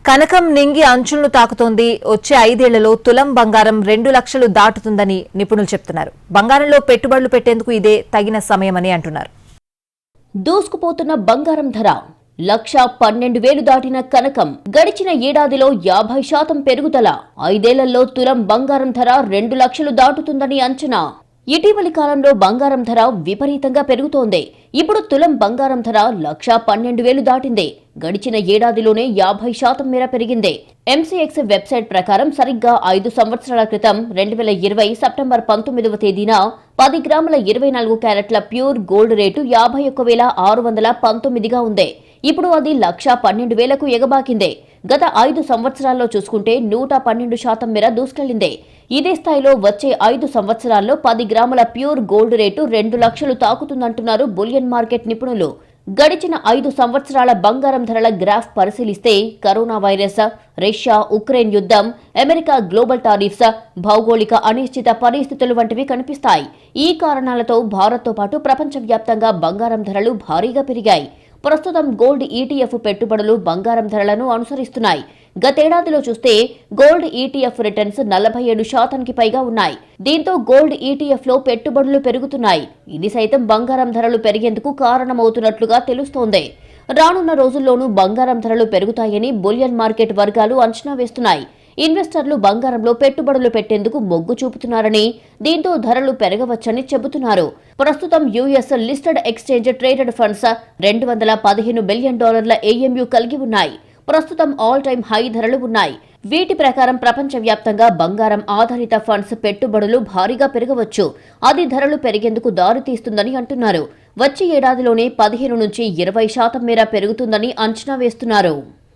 కనకం నింగి అంచులను తాకుతోంది. వచ్చే 5 ఏళ్లలో తులం బంగారం 2 లక్షలు దాటుతుందని నిపుణులు చెప్తున్నారు. బంగారంలో పెట్టుబడులు పెట్టేందుకు ఇదే తగిన సమయమని అంటున్నారు. దూసుకుపోతున్న బంగారం ధర 1,12,000 దాటిన కనకం గడిచిన ఏడాదిలో 50% పెరుగుదల. 5 ఏళ్లలో తులం బంగారం ధర 2 లక్షలు దాటుతుందని అంచనా. ఇటీవలి కాలంలో బంగారం ధర విపరీతంగా పెరుగుతోంది. ఇప్పుడు తులం బంగారం ధర 1,12,000 దాటింది. గడిచిన ఏడాదిలోనే 50% మేర పెరిగింది. ఎంసీఎక్స్ వెబ్సైట్ ప్రకారం సరిగ్గా 5 సంవత్సరాల క్రితం 2020 సెప్టెంబర్ 19వ తేదీన 10 గ్రాముల 24 క్యారెట్ల ప్యూర్ గోల్డ్ రేటు 51,619గా ఉంది. ఇప్పుడు అది 1,12,000కు ఎగబాకింది. గత 5 సంవత్సరాల్లో చూసుకుంటే 112% మేర దూసుకెళ్లింది. ఇదే స్థాయిలో వచ్చే 5 సంవత్సరాల్లో 10 గ్రాముల ప్యూర్ గోల్డ్ రేటు 2 లక్షలు తాకుతుందంటున్నారు బులియన్ మార్కెట్ నిపుణులు. గడిచిన 5 సంవత్సరాల బంగారం ధరల గ్రాఫ్ పరిశీలిస్తే కరోనా వైరస్, రష్యా ఉక్రెయిన్ యుద్ధం, అమెరికా గ్లోబల్ టారిఫ్స్, భౌగోళిక అనిశ్చిత పరిస్థితులు వంటివి కనిపిస్తాయి. ఈ కారణాలతో భారత్తో పాటు ప్రపంచవ్యాప్తంగా బంగారం ధరలు భారీగా పెరిగాయి. ప్రస్తుతం గోల్డ్ ఈటీఎఫ్ పెట్టుబడులు బంగారం ధరలను అనుసరిస్తున్నాయి. గతేడాదిలో చూస్తే గోల్డ్ ఈటీఎఫ్ రిటర్న్స్ 47% పైగా ఉన్నాయి. దీంతో గోల్డ్ ఈటీఎఫ్ లో పెట్టుబడులు పెరుగుతున్నాయి. ఇది సైతం బంగారం ధరలు పెరిగేందుకు కారణమవుతున్నట్లుగా తెలుస్తోంది. రానున్న రోజుల్లోనూ బంగారం ధరలు పెరుగుతాయని బులియన్ మార్కెట్ వర్గాలు అంచనా వేస్తున్నాయి. ఇన్వెస్టర్లు బంగారంలో పెట్టుబడులు పెట్టేందుకు మొగ్గు చూపుతున్నారని, దీంతో ధరలు పెరగవచ్చని చెబుతున్నారు. ప్రస్తుతం US listed exchange traded funds $215 billion AMU కలిగి ఉన్నాయి. ప్రస్తుతం ఆల్ టైమ్ హై ధరలు ఉన్నాయి. వీటి ప్రకారం ప్రపంచవ్యాప్తంగా బంగారం ఆధారిత ఫండ్స్ పెట్టుబడులు భారీగా పెరగవచ్చు. అది ధరలు పెరిగేందుకు దారితీస్తుందని అంటున్నారు. వచ్చే ఏడాదిలోనే 15 నుంచి 20% మేర పెరుగుతుందని అంచనా వేస్తున్నారు.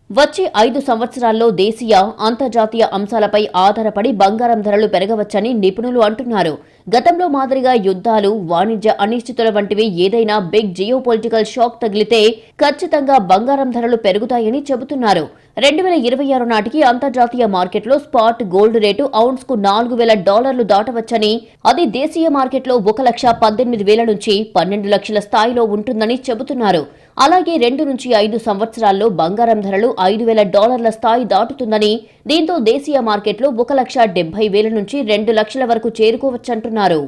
వచ్చే 5 సంవత్సరాల్లో దేశీయ, అంతర్జాతీయ అంశాలపై ఆధారపడి బంగారం ధరలు పెరగవచ్చని నిపుణులు అంటున్నారు. గతంలో మాదిరిగా యుద్ధాలు, వాణిజ్య అనిశ్చితుల వంటివి ఏదైనా బిగ్ జియోపొలిటికల్ షాక్ తగిలితే ఖచ్చితంగా బంగారం ధరలు పెరుగుతాయని చెబుతున్నారు. 2026 నాటికి అంతర్జాతీయ మార్కెట్లో స్పాట్ గోల్డ్ రేటు ఔన్స్ కు $4,000 దాటవచ్చని, అది దేశీయ మార్కెట్లో 1,18,000 నుంచి 12 లక్షల స్థాయిలో ఉంటుందని చెబుతున్నారు. అలాగే 2 నుంచి 5 సంవత్సరాల్లో బంగారం ధరలు $5,000 స్థాయి దాటుతుందని, దీంతో దేశీయ మార్కెట్లో 1,70,000 నుంచి 2 లక్షల వరకు చేరుకోవచ్చంటున్నారు.